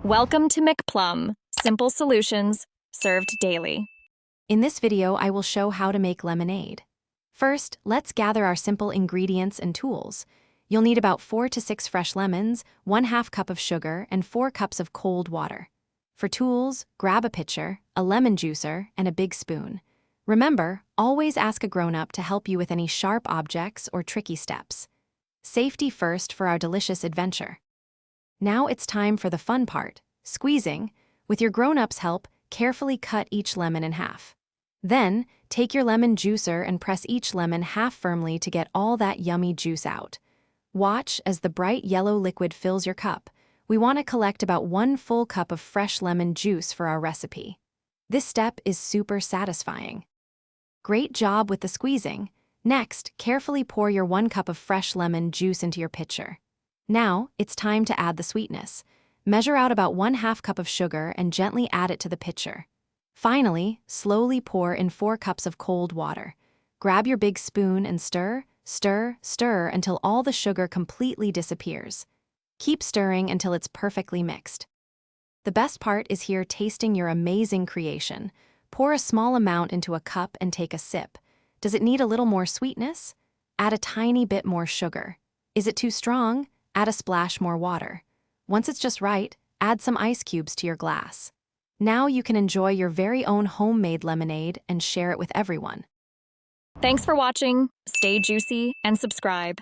Welcome to McPlum, simple solutions served daily. In this video, I will show how to make lemonade. First, let's gather our simple ingredients and tools. You'll need about 4 to 6 fresh lemons, 1/2 cup of sugar, and 4 cups of cold water. For tools, grab a pitcher, a lemon juicer, and a big spoon. Remember, always ask a grown-up to help you with any sharp objects or tricky steps. Safety first for our delicious adventure. Now it's time for the fun part, squeezing. With your grown-up's help, carefully cut each lemon in half. Then, take your lemon juicer and press each lemon half firmly to get all that yummy juice out. Watch as the bright yellow liquid fills your cup. We want to collect about 1 full cup of fresh lemon juice for our recipe. This step is super satisfying. Great job with the squeezing. Next, carefully pour your 1 cup of fresh lemon juice into your pitcher. Now, it's time to add the sweetness. Measure out about 1/2 cup of sugar and gently add it to the pitcher. Finally, slowly pour in 4 cups of cold water. Grab your big spoon and stir, stir, stir until all the sugar completely disappears. Keep stirring until it's perfectly mixed. The best part is here tasting your amazing creation. Pour a small amount into a cup and take a sip. Does it need a little more sweetness? Add a tiny bit more sugar. Is it too strong? Add a splash more water. Once it's just right, add some ice cubes to your glass. Now you can enjoy your very own homemade lemonade and share it with everyone. Thanks for watching. Stay juicy and subscribe.